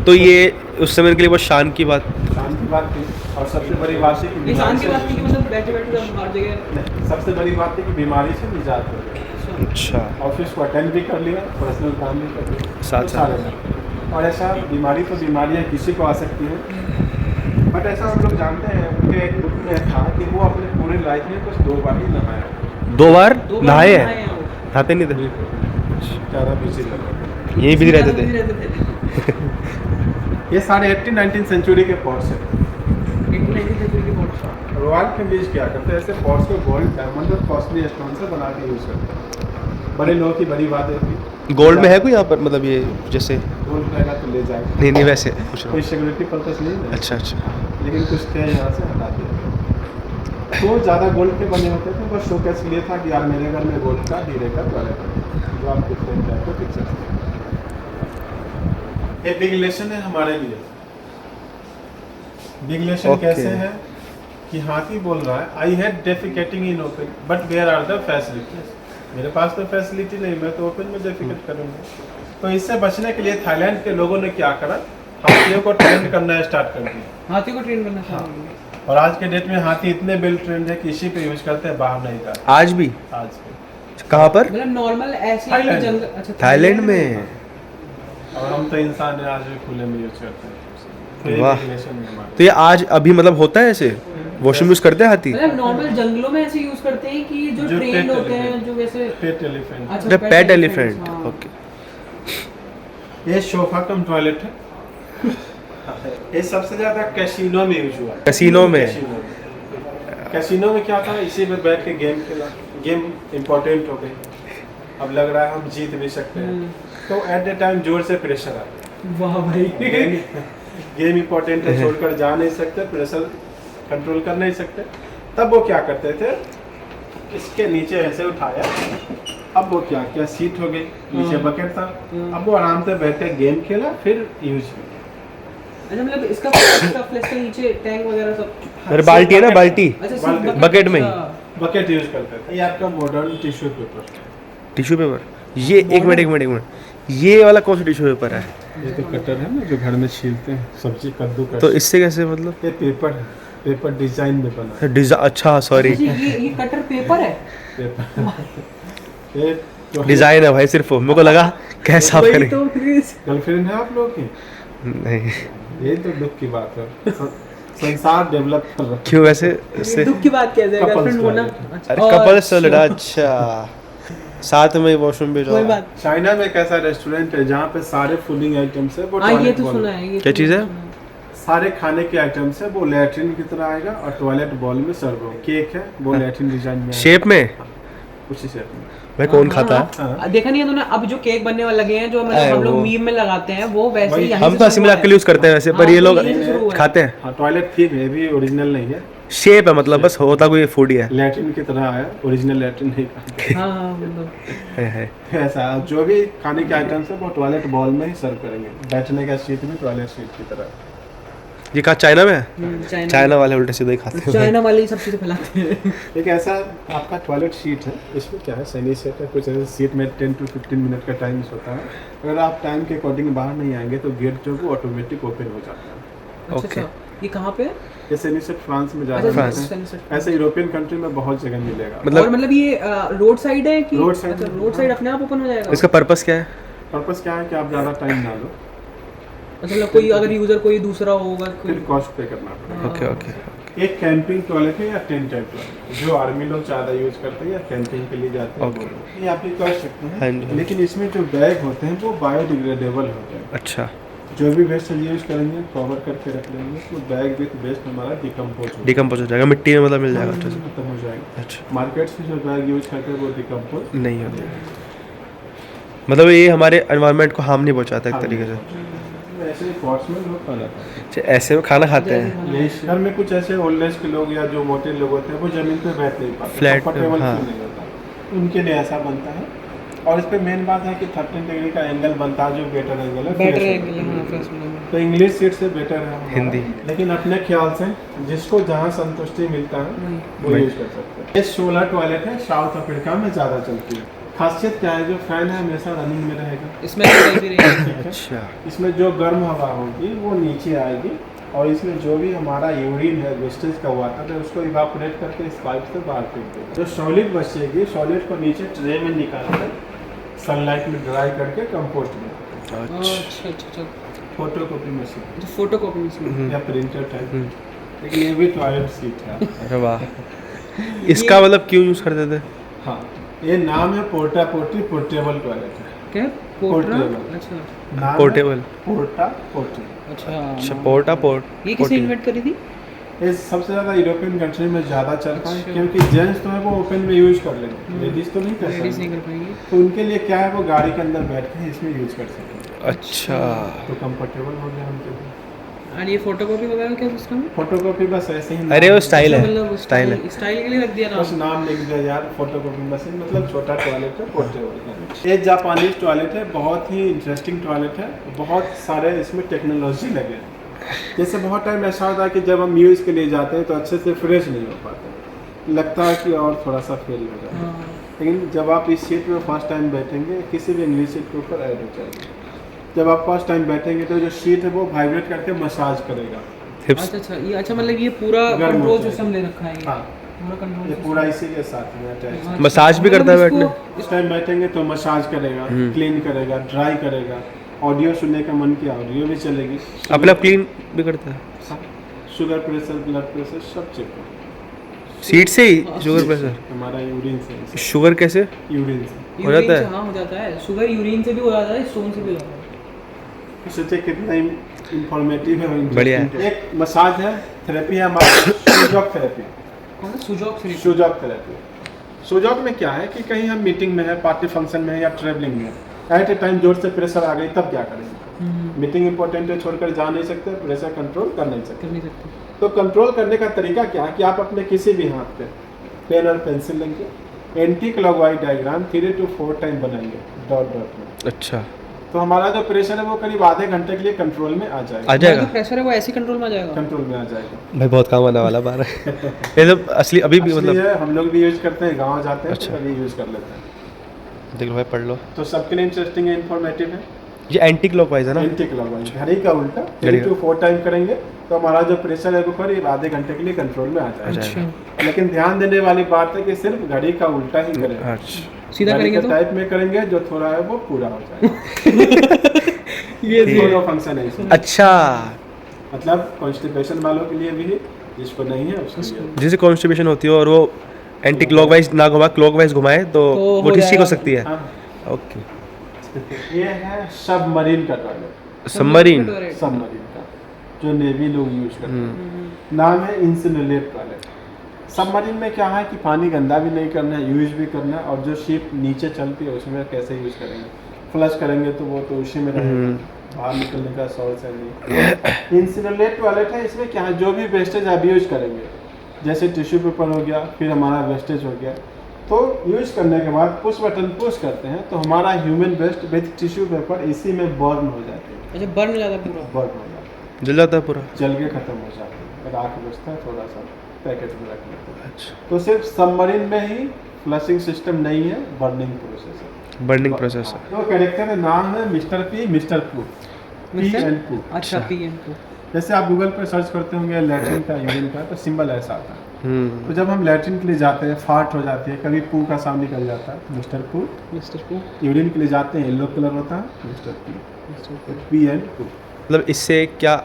तो ये उस समय के लिए बहुत शान की बात। शान की बात थी, और सबसे बड़ी बात थी कि ये शान की बीमारी बात थी कि मतलब बैठे बैठे सब हर जगह नहीं, सबसे बड़ी बात थी कि बीमारी से निजात हो गई। अच्छा, ऑफिस को अटेंड भी कर लिया, पर्सनल काम भी कर लिया, साथ तो सारे में। और ऐसा बीमारी तो बीमारियाँ किसी को आ सकती हैं, बट ऐसा हम लोग जानते हैं, उनके एक बुक में था कि वो अपने पूरे लाइफ में कुछ 2 बार ही नहाया। 2 बार दो नहाए बार हैं? हैं वो। नहाते नहीं थे, ज़्यादा बिजी लगा। यही बिजी रहते थे। ये सारे 18-19 सेंचुरी के पॉट्स हैं। 1890 सेंचुरी के पॉट्स। रॉयल फैमिलीज क्या करते हैं, ऐसे पॉट्स को गोल्ड, डायमंड और कॉस्टली स्टोन से बना के यूज़ करते हैं। बड़े लोगों की बड़ी बात है कि गोल्ड में है कोई यहाँ पर, मतलब ये जैसे? गोल्ड रहेगा तो ले जाएगा। नहीं वैसे पूछ रहा कोई हूँ। सिक्योरिटी पर्पस नहीं है। अच्छा, लेकिन कुछ थे यहाँ से हटा दिया। तो ज़्यादा गोल्ड के बने होते थे, बस शोकेस के लिए था कि यार मेरे घर में गोल्ड का हीरे का टॉयलेट है, जो आप डिफरेंट टाइप के पिक्चर्स हैं। ये बिग लेसन है हमारे लिए। Big lesson Okay. कैसे है कि हाथी बोल रहा है I had defecating in open but where are the facilities, मेरे पास तो फैसिलिटी नहीं, मैं तो ओपन में डेफिकेट करूँगा। तो इससे बचने के लिए थाईलैंड के लोगों ने क्या करा, हाथियों को ट्रेंड करना स्टार्ट कर दिया। हाथी को ट्रेन करना चाहिए। और आज के डेट में हाथी इतने वेल ट्रेंड है कि इसी पे यूज करते हैं, बाहर नहीं जाते आज भी? आज के। कहाँ पर? मतलब नॉर्मल ऐसे थाईलैंड। जंगल। अच्छा, थाईलैंड में? और हम तो इंसान है, आज भी खुले में यूज करते हैं। तो ये वाह। regulation है हमारे। तो ये आज अभी मतलब होता है ऐसे? वॉशरूम यूज करते हैं हाथी? मतलब नॉर्मल जंगलों में ऐसे यूज करते हैं कि जो जो ट्रेन pet होते हैं, elephant। जो वैसे। पेट एलिफेंट। अच्छा, पेट एलिफेंट, हाँ। ओके। ये सोफा कम टॉयलेट है। ये सबसे ज्यादा कैसीनो में यूज हुआ। कैसीनो में? कैसीनो में क्या था, इसी में बैठ के गेम खेला, गेम इम्पोर्टेंट हो गई, अब लग रहा है हम जीत भी सकते हैं, तो एट द टाइम जोर से प्रेशर आता वाह भाई। है। गेम इम्पोर्टेंट है, छोड़कर जा नहीं सकते, प्रेशर कंट्रोल कर नहीं सकते। तब वो क्या करते थे, इसके नीचे ऐसे उठाया, अब वो क्या क्या सीट हो गई, नीचे बकेट था, अब वो आराम से बैठ के गेम खेला, फिर यूज किया। अच्छा, मतलब इसका फ्लैश के नीचे टैंक वगैरह सब। अरे बाल्टी है ना, बाल्टी? अच्छा, सिर्फ बाल्टी। बकेट में ही? अच्छा। बकेट यूज करते थे। ये आपका modern tissue paper. Tissue paper? ये एक मिनट, ये वाला कौन सा टिश्यू पेपर है? ये तो कटर है ना, जो घर में छीलते हैं सब्जी, कद्दू का। तो इससे कैसे मतलब? ये पेपर है, पेपर डिजाइन में बना है। डिजाइन? अच्छा, सॉरी, अच्छा, ये कटर पेपर है। पेपर ये तो डिजाइन है भाई सिर्फ, मेरे को लगा कैसा वही करें। तो फिर। गर्लफ्रेंड है आप लोगों की? नहीं, ये तो दुख की बात है। संसार डेवलप कर रहा है। क्यों वैसे इससे? दुख की बात कैसे है, Couples गर्लफ्रेंड होना। toilet। अच्छा, अरे और- कपल सैलड, अच्छा, साथ में वॉशरूम भी कोई जाओ। बात। चाइना में एक ऐसा रेस्टोरेंट है जहाँ पे सारे फूडिंग आइटम्स है, वो हाँ, ये टॉयलेट तो बॉल सुना है। है। ये क्या तो चीज़ है? सुना है। सारे खाने के आइटम्स है, वो लैट्रिन की तरह आएगा और टॉयलेट बॉल में सर्व होगा। केक है, वो लैट्रिन डिजाइन में आएगा। शेप में? उसी शेप में। भाई कौन खाता है? हाँ। देखा नहीं है तूने, अब जो केक बनने वाले लगे हैं, जो मतलब अरे हम लोग वो। मीम में लगाते हैं, वो वैसे वही। ही यहीं हम से तो हंसी शुरू मजाक हुआ के लिए यूज करते हैं वैसे, पर हाँ, ये तो लोग यहीं से शुरू हुआ है। खाते हैं। हाँ, टॉयलेट थी है भी, ओरिजिनल नहीं है, शेप है मतलब, बस होता कोई फूड ही है। लैट्रिन की तरह आया, ओरिजिनल लैट्रिन नहीं खाते। हाँ, हाँ, मतलब। है। ऐसा जो भी खाने के आइटम्स है वो टॉयलेट बॉल में ही सर्व करेंगे। बैठने का सीट भी टॉयलेट सीट की तरह। ये कहाँ, चाइना में है? चाइना चाइना वाले उल्टे सीधे ही खाते हैं। चाइना वाले ही सब चीजें फैलाते हैं। एक ऐसा आपका टॉयलेट सीट है, इसमें क्या है, सैनी सेट है, कुछ ऐसे सीट में 10 to 15 मिनट का टाइम होता है। अगर आप टाइम के अकॉर्डिंग बाहर नहीं आएंगे तो गेट जो वो ऑटोमेटिक ओपन हो जाता है। अच्छा, Okay. अच्छा, ये कहाँ पे है? ये सैनी सेट फ्रांस में अच्छा, ज़्यादा फ्रांस। मिलते हैं। फ्रांस। ऐसे यूरोपियन कंट्री में बहुत जगह मिलेगा। मतलब और मतलब ये रोड साइड है कि? रोड साइड अच्छा, है। रोड साइड अपने आप ओपन हो जाएगा? इसका पर्पस क्या है? पर्पस क्या है कि आप ज़्यादा टाइम ना लो, अच्छा, मतलब कोई अगर यूजर कोई दूसरा होगा कोई। फिर कॉस्ट पे करना पड़ेगा। Okay okay. एक कैंपिंग टॉयलेट है या टेंट टाइप टॉयलेट, जो आर्मी लोग ज़्यादा यूज करते हैं या कैंपिंग के लिए जाते हैं। Okay. वो। ये आप भी कर सकते हाँ हैं, जी। लेकिन इसमें जो बैग होते हैं वो बायोडिग्रेडेबल होते हैं। अच्छा, जो भी वेस्ट यूज करेंगे कवर करके रख लेंगे, तो बैग विथ वेस्ट हमारा डिकम्पोज हो डिकम्पोज हो जाएगा, मिट्टी में मतलब मिल जाएगा अच्छे से। खत्म हो जाएगा। अच्छा, मार्केट से जो बैग यूज करते हैं वो डिकम्पोज नहीं होते, मतलब ये हमारे एनवायरनमेंट को हार्म नहीं पहुंचाता एक तरीके से। ऐसे पॉट्स में लोग खाना खाते हैं। अच्छा, ऐसे में खाना खाते हैं? यही शहर में कुछ ऐसे ओल्ड एज के लोग या जो मोटे लोग होते हैं वो जमीन पे बैठ नहीं पाते, Flat, कंफर्टेबल हाँ। फील नहीं होता, उनके लिए ऐसा बनता है। और इस पे मेन बात है कि 13 डिग्री का एंगल बनता है, जो बेटर एंगल है, बेटर fresh एंगल होता है। हाँ फ्रेश मिलेगा। तो इंग्लिश सीट से बेटर है हमारा। हिंदी। लेकिन अपने ख्याल से जिसको जहाँ संतुष्टि मिलता है वो वही। यूज कर सकते हैं। ये सोलर टॉयलेट है, साउथ अफ्रीका में ज़्यादा चलती है। खासियत क्या है, जो फैन है हमेशा रनिंग में रहेगा। इसमें चल भी रही है। ठीक है? अच्छा इसमें जो गर्म हवा होगी वो नीचे आएगी, और इसमें जो भी हमारा यूरिन है, वेस्टेज का वाटर है, उसको इवापोरेट करके इस पाइप से बाहर फेंक देगा। जो सॉलिड बचेगी, सॉलिड को नीचे ट्रे में निकाल कर सनलाइट में ड्राई करके कंपोस्ट में, अच्छा अच्छा अच्छा। फोटो कॉपी मशीन जो फोटो कॉपी मशीन। या प्रिंटर टाइप। लेकिन ये भी टॉयलेट सीट है। अरे वाह, इसका मतलब क्यों यूज़ करते थे? हाँ, ये नाम है पोर्टा पोर्टी पोर्टेबल टॉयलेट है। क्या पोर्ट्रा? Portable। अच्छा नाम है पोर्टेबल। पोर्टा पोर्टी। अच्छा अच्छा पोर्टा पोर्ट। ये किसने इन्वेंट करी थी? ये सबसे ज़्यादा यूरोपियन कंट्री में ज़्यादा चलता है, अच्छा। क्योंकि जेंट्स तो है वो ओपन में यूज कर लेंगे, लेडीज़ तो नहीं कर लेडीज नहीं सकते। कर पाएंगे। तो उनके लिए क्या है, वो गाड़ी के अंदर बैठ के इसमें यूज कर सकते हैं। अच्छा तो कंफर्टेबल हो गया उनके लिए। और ये फोटो कॉपी वगैरह क्या सिस्टम है? फोटोकॉपी बस ऐसे ही अरे वो नाम- स्टाइल है, मतलब स्टाइल है। स्टाइल के लिए रख दिया बस नाम। नाम लिख दिया यार, फोटोकॉपी मशीन, मतलब छोटा टॉयलेट है, पोर्टेबल। ये जापानीज टॉयलेट है, बहुत ही इंटरेस्टिंग टॉयलेट है, बहुत सारे इसमें टेक्नोलॉजी लगे हैं। जैसे बहुत टाइम ऐसा होता है कि जब हम यूज़ के लिए जाते हैं तो अच्छे से फ्रेश नहीं हो पाते, लगता है कि और थोड़ा सा फेल हो जाए। हाँ। लेकिन जब आप इस सीट में फर्स्ट टाइम बैठेंगे, किसी भी इंग्लिश सीट के ऊपर ऐड हो जाएगी। जब आप फर्स्ट टाइम बैठेंगे तो जो सीट है वो वाइब्रेट करके मसाज करेगा। हिप्स। अच्छा अच्छा ये अच्छा मतलब ये पूरा गर्म कंट्रोल होता है। सिस्टम ले रखा है ये। हाँ, पूरा कंट्रोल ये पूरा इसीलिए साथ में अटैच है। मसाज भी करता है बैठने? इस टाइम बैठेंगे तो मसाज करेगा, क्लीन करेगा, ड्राई करेगा, ऑडियो सुनने का मन किया ऑडियो भी चलेगी, अपने आप क्लीन भी करता है शुगर प्रेशर, ब्लड प्रेशर सब चेक करेगा। सीट से ही? Sugar pressure? हमारा यूरिन से, शुगर कैसे यूरिन से। हो जाता है? हाँ हो जाता है। शुगर यूरिन से भी हो जाता है, स्टोन से भी हो जाता है। तो सोचे कितना इंफॉर्मेटिव है और बढ़िया है। interesting है। एक मसाज है, थेरेपी है हमारा, सुजॉक थेरेपी। कौन सा सुजॉक थेरेपी? सुजॉक थेरेपी। सुजॉक में क्या है कि कहीं हम मीटिंग में है, पार्टी फंक्शन में है या ट्रेवलिंग में, एट ए टाइम जोर से प्रेशर आ गई, तब क्या करेंगे? मीटिंग इंपॉर्टेंट है, छोड़कर जा नहीं सकते, प्रेशर कंट्रोल कर नहीं सकते। कर नहीं सकते। तो कंट्रोल करने का तरीका क्या है कि आप अपने किसी भी हाथ पे पेन और पेंसिल लेंगे, anti clockwise diagram 3 to 4 time बनाएंगे डॉट डॉट में। अच्छा तो हमारा जो प्रेशर है वो करीब आधे घंटे के लिए कंट्रोल में आ जाएगा। आ जाएगा? जो प्रेशर है वो ऐसे कंट्रोल में आ जाएगा। कंट्रोल में आ जाएगा। भाई बहुत काम आने वाला बार है। ये तो असली अभी भी असली मतलब है, हम लोग भी यूज करते हैं, गाँव जाते हैं अच्छा। तो कभी यूज कर लेते हैं। देख लो भाई, पढ़ लो। तो सबके लिए इंटरेस्टिंग है, इन्फॉर्मेटिव है। ये एंटी क्लॉकवाइज है ना? एंटी क्लॉकवाइज, घड़ी का उल्टा, घड़ी 3 to 4 टाइम करेंगे तो हमारा जो प्रेशर है वो करीब आधे घंटे के लिए कंट्रोल में आ आ जाएगा। जाएगा। लेकिन ध्यान देने वाली बात है कि सिर्फ घड़ी का उल्टा ही करें। अच्छा सीधा घड़ी करेंगे के तो टाइप में करेंगे, जो थोड़ा है वो पूरा हो जाएगा। ये ठीक। दोनों फंक्शन है इसमें। अच्छा, मतलब कॉन्स्टिपेशन वालों के लिए भी है, जिसको नहीं है उसके लिए। जैसे कॉन्स्टिपेशन होती है और वो एंटी क्लॉकवाइज ना घुमा, क्लॉकवाइज घुमाए तो हो वो ठीक हो जाएगा। सकती है। हाँ, ओके। ये है सबमरीन का टॉयलेट। सबमरीन? सबमरीन का जो नेवी लोग यूज करते हैं, नाम है इंसिनुलेट टॉयलेट। सबमरीन में क्या है कि पानी गंदा भी नहीं करना है, यूज भी करना है, और जो शिप नीचे चलती है उसमें कैसे यूज करेंगे, फ्लश करेंगे तो वो तो उसी में रहेगा, बाहर निकलने का सोर्स है नहीं। इंसिनुलेट टॉयलेट है, इसमें क्या है, जो भी वेस्टेज आप यूज करेंगे, जैसे टिश्यू पेपर हो गया, फिर हमारा वेस्टेज हो गया, तो यूज करने के बाद पुश बटन पुश करते हैं तो हमारा human waste with tissue paper इसी में बर्न हो जाते हैं। अच्छा बर्न हो जाता है पूरा। बर्न हो जाता जल जाता है पूरा? है, जल के खत्म हो जाते हैं, राख बचता है, थोड़ा सा पैकेट में रख लेते हैं। अच्छा, तो सिर्फ सबमरीन में ही फ्लशिंग सिस्टम नहीं है, बर्निंग प्रोसेस है। बर्निंग प्रोसेस है। तो कैरेक्टर का नाम है मिस्टर पी, मिस्टर पू, पी मिस्टर? एंड पू। अच्छा पीएम को। जैसे आप गूगल पर सर्च करते होंगे लैट्रिन का, यूरिन का, तो सिंबल ऐसा आता है। तो जब हम लैट्रिन के लिए जाते हैं, फाट हो जाती है, कभी पू का साउंड निकल जाता है, मिस्टर पू। मिस्टर को। यूरिन के लिए जाते हैं, येलो कलर होता है, मिस्टर पी, पी एंड पू। मतलब इससे क्या?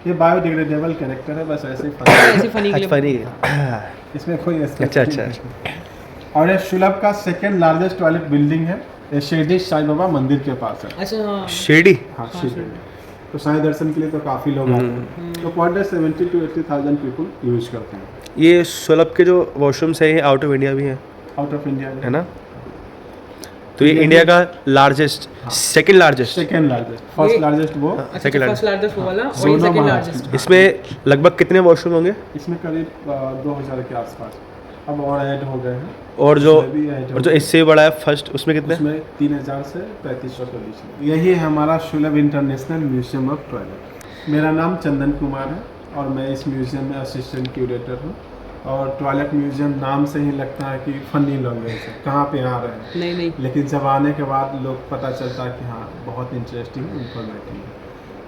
ये बायोडिग्रेडेबल कैरेक्टर है, बस ऐसे ही ऐसे फनी के लिए। फनी। इसमें कोई अच्छा अच्छा। और ये सुलभ का सेकंड लार्जेस्ट टॉयलेट बिल्डिंग है, ये शिरडी साईं बाबा मंदिर के पास है। अच्छा हाँ। शिरडी? हाँ, शिरडी। तो साईं दर्शन के लिए तो काफ़ी लोग आते हैं, तो per day 70 to 80,000 people use करते हैं। ये सुलभ के जो वॉशरूम्स है ये आउट ऑफ इंडिया भी हैं, आउट ऑफ इंडिया है ना? तो ये इंडिया का largest, second largest? Second largest, first largest वो। अच्छा Second फर्स्ट लार्जेस्ट वो वाला और ये दोनों सेकंड महाराष्ट्र। लार्जेस्ट। इसमें लगभग कितने वॉशरूम होंगे? इसमें करीब 2000 के आसपास। अब और ऐड हो गए हैं। और जो उसमें भी add हो और जो गए। इससे बड़ा है फर्स्ट, उसमें कितने? उसमें 3000 से 3500 के बीच में। यही है हमारा सुलभ इंटरनेशनल म्यूजियम ऑफ टॉयलेट। मेरा नाम चंदन कुमार है और मैं इस म्यूजियम में असिस्टेंट क्यूरेटर हूँ। और टॉयलेट म्यूजियम नाम से ही लगता है कि फनी लैंग्वेज है, कहाँ पे आ रहे हैं, नहीं नहीं, लेकिन जब आने के बाद लोग पता चलता है कि हाँ बहुत इंटरेस्टिंग इन्फॉर्मेटिव है।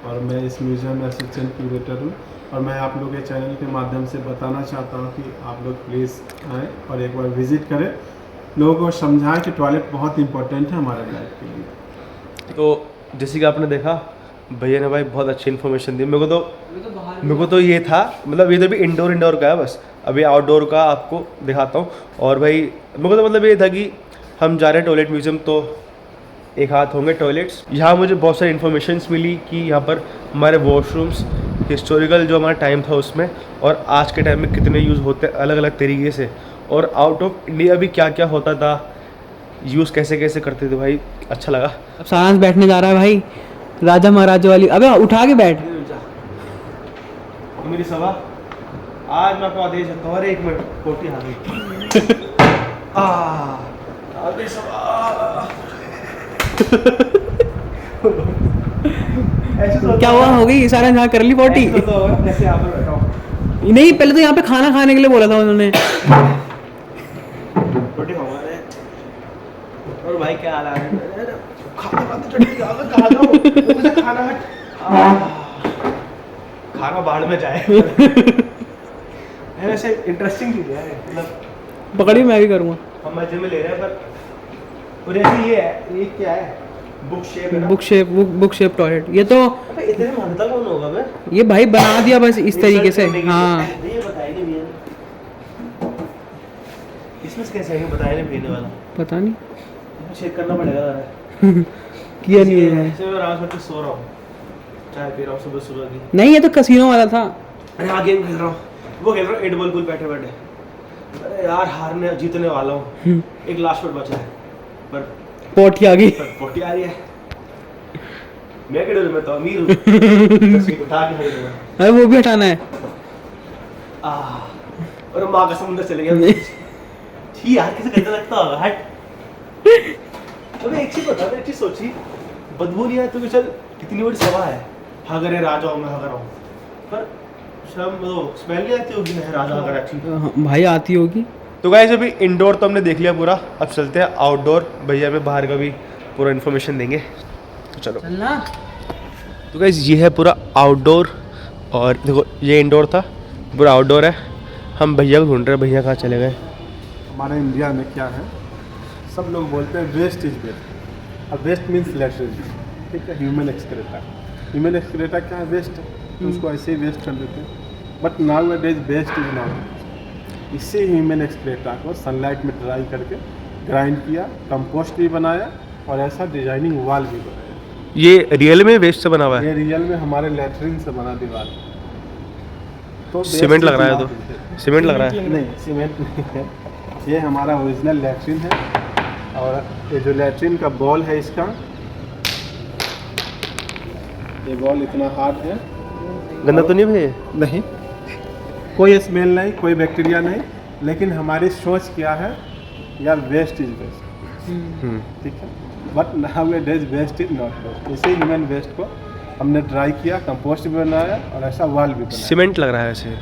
और मैं इस म्यूजियम में असिस्टेंट क्यूरेटर हूँ और मैं आप लोग के चैनल के माध्यम से बताना चाहता हूँ कि आप लोग प्लीज़ आएँ और एक बार विज़िट करें, लोगों को समझाएं कि टॉयलेट बहुत इंपॉर्टेंट है हमारे लाइफ के लिए। तो जैसे कि आपने देखा, भैया ने भाई बहुत अच्छी इन्फॉर्मेशन दी। मेरे को तो ये था, मतलब ये तो भी इंडोर का है बस, अभी आउटडोर का आपको दिखाता हूँ। और भाई मेरे को तो मतलब ये था कि हम जा रहे हैं टॉयलेट म्यूजियम, तो एक हाथ होंगे टॉयलेट्स। यहाँ मुझे बहुत सारी इन्फॉर्मेशंस मिली कि यहाँ पर हमारे वॉशरूम्स हिस्टोरिकल जो हमारा टाइम था उसमें, और आज के टाइम में कितने यूज़ होते हैं अलग अलग तरीके से, और आउट ऑफ इंडिया भी क्या क्या होता था, यूज़ कैसे कैसे करते थे। भाई अच्छा लगा। अब सारांश बैठने जा रहा है भाई, राजा महाराजा वाली। अबे उठा के बैठ। मेरी सभा आज मैं आपको आदेश देता हूँ। अरे एक मिनट, पोटी आ गई। आदेश सभा। क्या हुआ, हो गई सारा यहाँ कर ली पोटी? कैसे यहाँ पर बैठा हूँ? नहीं, पहले तो यहाँ पे खाना खाने के लिए बोला था उन्होंने। रोटी खाऊंगा रे। और भाई क्या हाल है? खाते चटनी आ गई, कहाँ जाऊँ? मुझे खाना है। खाना बाहर में जाए। ऐसे इंटरेस्टिंग चीज़ है, मतलब पकड़ी मैं भी करूँगा। हम मजे में ले रहे हैं, पर और ऐसे ये है, ये क्या है? बुक शेप है ना? Book shape toilet. ये तो अबे इतने महंगा कौन होगा बे? ये भाई बना दिया बस इस तरीके से। हाँ, ये बताया नहीं भैया, इसमें कैसे है बताया नहीं पीने वाला? पता नहीं, चेक करना पड़ेगा। किया नहीं है। ऐसे मैं रात भर सो रहा हूँ, चाय पी रहा हूँ सुबह सुबह की। नहीं, ये तो कसीनो वाला था। अरे हाँ, गेम खेल रहा हूँ, वो खेल रहा हूँ 8 बॉल पुल बैठे बैठे। अरे यार हारने जीतने वाला हूँ, एक लास्ट शॉट बचा है, पर पोटी आ गई। पोटी आ रही है। मैं क्या डर, मैं तो अमीर हूँ। तस्वीर उठा के फेंक दूंगा। अरे वो भी हटाना है। और माँ का समुंदर चले गया। छी यार, किसे गंदा लगता होगा, हट। अबे एक चीज बता, एक चीज सोची, बदबू नहीं आया तो भी चल, कितनी बड़ी सभा है, अगर ये राजा हूँ मैं, अगर हूँ, पर शर्म वो स्मेल नहीं आती होगी ना राजा अगर अच्छी? भाई आती होगी। तो गाइस अभी इंडोर तो हमने देख लिया पूरा, अब चलते हैं आउटडोर। भैया हमें बाहर का भी पूरा इन्फॉर्मेशन देंगे, तो चलो। चलना। तो गाइस ये है पूरा आउटडोर, और देखो ये इंडोर था, पूरा आउटडोर है। हम भैया को ढूंढ रहे हैं, भैया कहाँ चले गए? हमारे इंडिया में क्या है, सब लोग बोलते हैं वेस्ट इज बेस्ट। अब वेस्ट मीन्स लेटरिन, ठीक है, ह्यूमन एक्सक्रेटा। ह्यूमन एक्सक्रेटा क्या है? वेस्ट है, तो उसको ऐसे ही वेस्ट कर देते हैं। But nowadays waste is not. इसी ह्यूमन एक्सक्रेटा को सनलाइट में ड्राई करके ग्राइंड किया, कंपोस्ट भी बनाया और ऐसा डिजाइनिंग वॉल भी बनाया। ये रियल में वेस्ट से बना हुआ है? ये रियल में हमारे लेटरिन से बना दीवार। तो सीमेंट लग रहा है, तो सीमेंट लग रहा है। नहीं, सीमेंट नहीं है, ये हमारा ओरिजिनल लेटरिन है। और ये जो लेटरिन का बॉल है इसका, ये बॉल इतना हार्ड है। गंदा तो नहीं भैया? नहीं, कोई स्मेल नहीं, कोई बैक्टीरिया नहीं, लेकिन हमारी सोच क्या है यार, वेस्ट इज बेस्ट, ठीक है। But nowadays waste is not best. इसी ह्यूमन वेस्ट को हमने ड्राई किया, कंपोस्ट भी बनाया और ऐसा वॉल भी बनाया। सीमेंट लग रहा है वैसे।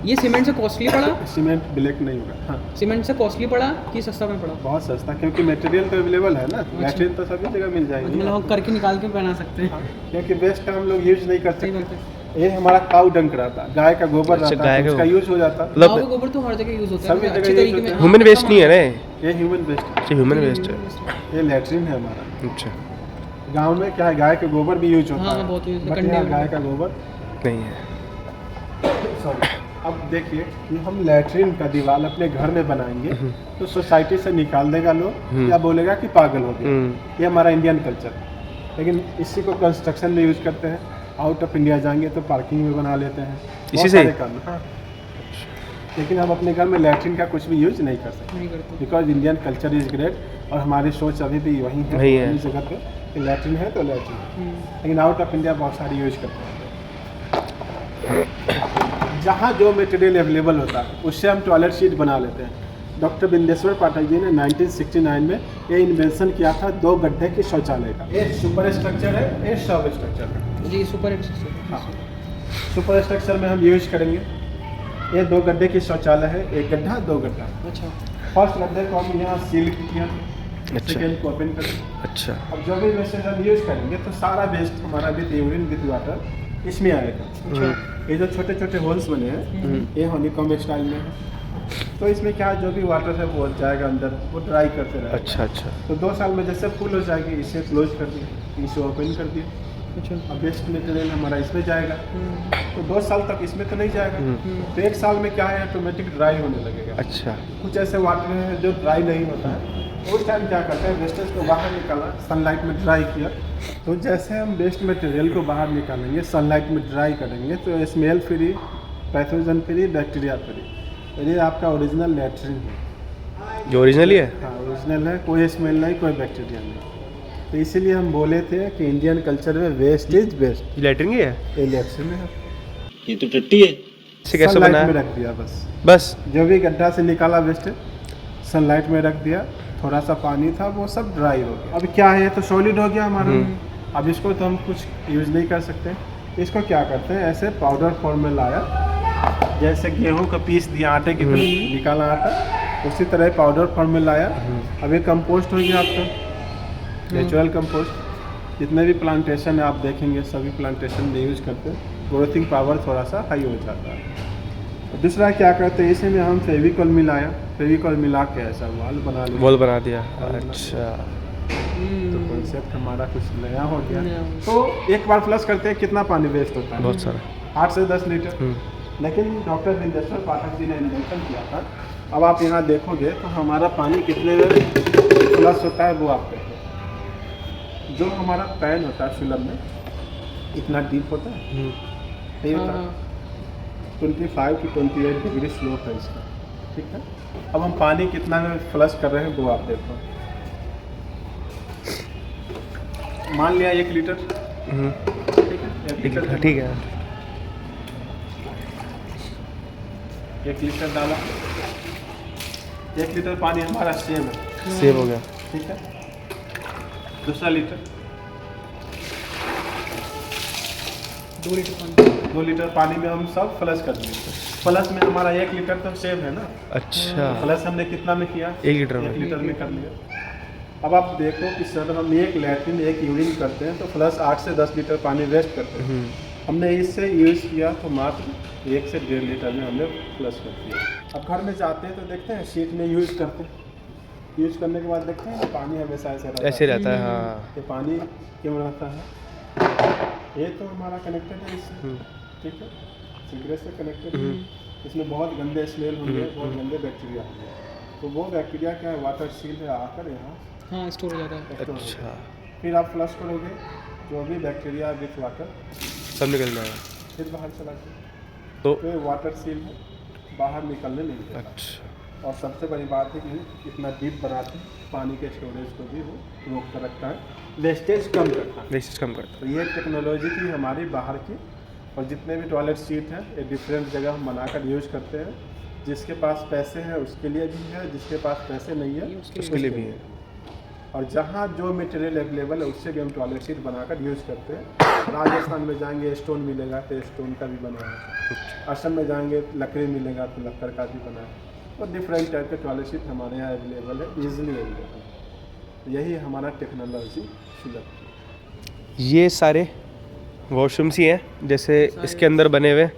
ये सीमेंट से कॉस्टली पड़ा? सीमेंट ब्लैक नहीं होगा। हाँ, सीमेंट से कॉस्टली पड़ा कि सस्ता में पड़ा? बहुत सस्ता, क्योंकि मटेरियल तो अवेलेबल है ना। लेटरिन तो सभी जगह मिल जाएगी, मतलब हम करके निकाल के बना सकते हैं। क्योंकि वेस्ट का हम लोग यूज नहीं कर सही सकते। बात है। ये हमारा काऊ डंक रहता, गाय का गोबर अच्छा, रहता गाय है, का उसका यूज हो जाता। गाँव का मतलब गोबर तो हर जगह यूज होता है, सभी अच्छे जगह तरीके use में। होता है। ह्यूमन वेस्ट नहीं है ना? ये ह्यूमन वेस्ट, अच्छा, ह्यूमन वेस्ट है। ये लेटरिन है हमारा। अच्छा, गांव में क्या है, गाय के गोबर भी यूज होता हाँ, है, बहुत यूज होता है, बट कंडे यहाँ में। गाय का गोबर नहीं है। सॉरी। अब देखिए कि हम लेटरिन का दीवार अपने घर में बनाएंगे तो सोसाइटी से निकाल देगा लोग, या बोलेगा कि पागल हो गया। ये हमारा इंडियन कल्चर है। लेकिन इसी को कंस्ट्रक्शन में यूज करते हैं। आउट ऑफ इंडिया जाएंगे तो पार्किंग में बना लेते हैं, इसी से? हाँ। लेकिन हम अपने घर में लेटरिन का कुछ भी यूज नहीं कर सकते, नहीं करते। Because Indian culture is great. और हमारी सोच अभी भी वही है, वही है। इस जगह पे कि लेटरिन है तो लेटरिन है। लेकिन आउट ऑफ इंडिया बहुत सारी यूज करते हैं। जहाँ जो मटेरियल अवेलेबल होता है उससे हम टॉयलेट सीट बना लेते हैं। डॉक्टर बिंदेश्वर पाठक जी ने 1969 में ये इन्वेंशन किया था 2 गड्ढे के शौचालय का। ये सुपर स्ट्रक्चर है, ये सब स्ट्रक्चर है जी सुपर हाँ। सुपर स्ट्रक्चर में हम यूज करेंगे। ये 2 गड्ढे की शौचालय है, 1 गड्ढा 2 गड्ढा। अच्छा फर्स्ट गड्ढे को हम यहाँ सील किया, अच्छा। सेकेंड को ओपन कर। अच्छा अब जो भी वेस्टेज हम यूज करेंगे तो सारा वेस्ट हमारा विद यूरिन विद वाटर इसमें आएगा। ये जो छोटे छोटे होल्स बने हैं ये हनीकॉम्ब स्टाइल में है। तो इसमें क्या जो भी वाटर है वो जाएगा अंदर, वो ड्राई करते रहेगा। अच्छा अच्छा। तो 2 साल में जैसे फुल हो जाएगी इसे क्लोज कर दिए, इसे ओपन कर दिए। अच्छा अब वेस्ट मटेरियल हमारा इसमें जाएगा तो 2 साल तक इसमें तो नहीं जाएगा। तो 1 साल में क्या है ऑटोमेटिक ड्राई होने लगेगा। अच्छा कुछ ऐसे वाटर है जो ड्राई नहीं होता है, उस टाइम क्या करते हैं वेस्टेज को बाहर निकाला, सनलाइट में ड्राई किया। तो जैसे हम वेस्ट मटेरियल को बाहर निकालेंगे, सनलाइट में ड्राई करेंगे तो smell free, pathogen free, bacteria free. ये आपका ओरिजिनल लैट्रिन है, जो ओरिजिनली है। हाँ ओरिजिनल है, कोई स्मेल नहीं, कोई बैक्टीरिया नहीं। तो इसीलिए हम बोले थे कि इंडियन कल्चर में वेस्ट इज बेस्ट। लैट्रिन ही है, ये लैट्रिन है, ये तो टट्टी है। इसे कैसे सनलाइट बना में है? रख दिया बस। बस जो भी गड्ढा से निकाला वेस्ट सनलाइट में रख दिया, थोड़ा सा पानी था वो सब ड्राई हो गया। अब क्या है, ये तो सॉलिड हो गया हमारा। अब इसको तो हम कुछ यूज़ नहीं कर सकते। इसको क्या करते हैं, ऐसे पाउडर फॉर्म में लाया, जैसे गेहूं का पीस दिया आटे की तरह, निकाला आटा, उसी तरह पाउडर फॉर्म में लाया। अब ये कंपोस्ट हो गया आपका नेचुरल कंपोस्ट। जितने भी प्लांटेशन है आप देखेंगे सभी प्लांटेशन में यूज करते हैं, ग्रोथिंग पावर थोड़ा सा हाई हो जाता है। दूसरा क्या करते हैं, इसी में हम फेविकॉल मिलाया, फेविकॉल मिला के ऐसा वॉल बना लिया। वॉल बना दिया। अच्छा तो कॉन्सेप्ट हमारा कुछ नया हो गया। तो एक बार फ्लश करते हैं कितना पानी वेस्ट होता है, बहुत सारा, 8 से 10 लीटर। लेकिन डॉक्टर बिंदेश्वर पाठक जी ने इन्वेंशन किया था। अब आप यहाँ देखोगे तो हमारा पानी कितने में फ्लश होता है वो आप देखो। जो हमारा पैन होता है सुलभ में इतना डीप होता है, ये होता है 25 to 28 डिग्री स्लोप है इसका, ठीक है। अब हम पानी कितना में फ्लश कर रहे हैं वो आप देखो। मान लिया 1 लीटर, ठीक है, 1 लीटर ठीक है। 1 लीटर डाला, 1 लीटर पानी हमारा सेव है, सेव हो गया। ठीक है। दूसरा लीटर, 2 लीटर पानी में हम सब फ्लश कर दिए। फ्लश में हमारा 1 लीटर तो सेव है ना। अच्छा, फ्लश हमने कितना में किया, 1 लीटर 1 में। लीटर में कर लिया। अब आप देखो कि सर हम 1 लैट्रिन 1 यूरिन करते हैं तो फ्लश 8 से 10 लीटर पानी वेस्ट करते हैं। हमने इससे यूज़ किया तो मात्र 1 से 1.5 लीटर में हमने फ्लश कर दिया। अब घर में जाते हैं तो देखते हैं शीट में यूज़ करते हैं, यूज़ करने के बाद देखते हैं पानी हमेशा ऐसे रहता है। हाँ, ये पानी क्यों रहता है, ये तो हमारा कनेक्टेड है इससे, ठीक है, सिगरेट से कनेक्टेड है। इसमें बहुत गंदे स्मेल होंगे, बहुत गंदे बैक्टीरिया होंगे। तो वो बैक्टीरिया क्या है, वाटर सील है आकर यहाँ हाँ स्टोर हो जाता है। स्टोर हो अच्छा, जाएगा। फिर आप फ्लश करोगे, जो भी बैक्टीरिया विथ वाटर सब निकल जाएगा। फिर बाहर चला जाए। तो ये वाटर सील है, बाहर निकलने नहीं देता। अच्छा, और सबसे बड़ी बात है कि इतना डीप बनाते हैं, पानी के स्टोरेज को भी वो रोक कर रखता है, वेस्टेज कम करता है। वेस्टेज कम करता तो ये टेक्नोलॉजी थी हमारी बाहर की। और जितने भी टॉयलेट सीट हैं ये डिफरेंट जगह हम बनाकर यूज़ करते हैं। जिसके पास पैसे हैं उसके लिए भी है, जिसके पास पैसे नहीं है है, उसके लिए भी है। और जहाँ जो मटेरियल अवेलेबल है उससे भी हम टॉयलेट सीट बनाकर यूज़ करते हैं। राजस्थान में जाएंगे स्टोन मिलेगा तो स्टोन का भी बना है, असम में जाएंगे लकड़ी मिलेगा तो लक्कड़ का भी बना है। तो डिफरेंट टाइप के टॉयलेट सीट हमारे यहाँ अवेलेबल है, ईजिली अवेलेबल है। यही हमारा टेक्नोलॉजी सुलभ। ये सारे वॉशरूम्स ही हैं जैसे इसके अंदर बने हुए,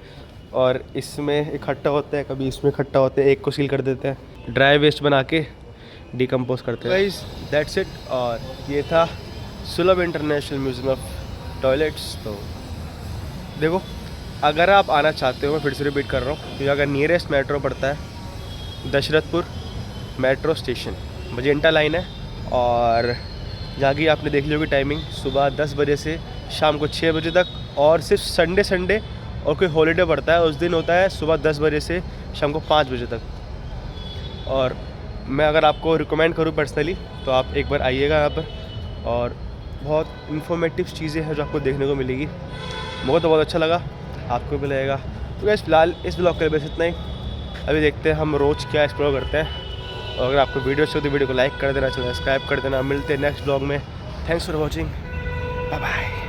और इसमें इकट्ठा होता है, कभी इसमें इकट्ठा होते हैं, एक को सील कर देते हैं, ड्राई वेस्ट बना के डिकम्पोज करते हैं। Guys that's it. और ये था सुलभ इंटरनेशनल म्यूजियम ऑफ टॉयलेट्स। तो देखो, अगर आप आना चाहते हो, मैं फिर से रिपीट कर रहा हूँ, तो अगर नियरेस्ट मेट्रो पड़ता है Dashrathpur metro station, magenta line है, और जहाँ की आपने देख ली होगी टाइमिंग, सुबह 10 बजे से शाम को 6 बजे तक। और सिर्फ संडे और कोई हॉलीडे पड़ता है उस दिन होता है सुबह 10 बजे से शाम को 5 बजे तक। और मैं अगर आपको रिकमेंड करूँ पर्सनली तो आप एक बार आइएगा यहाँ पर, और बहुत इन्फॉर्मेटिव चीज़ें हैं जो आपको देखने को मिलेगी। मुझे तो बहुत अच्छा लगा, आपको भी लगेगा। तो गाइस फिलहाल इस ब्लॉग के लिए बस इतना ही। अभी देखते हैं हम रोज़ क्या एक्सप्लोर करते हैं। और अगर आपको वीडियो अच्छी होती है वीडियो को लाइक कर देना, सब्सक्राइब कर देना। मिलते हैं नेक्स्ट ब्लॉग में। Thanks for watching, bye bye.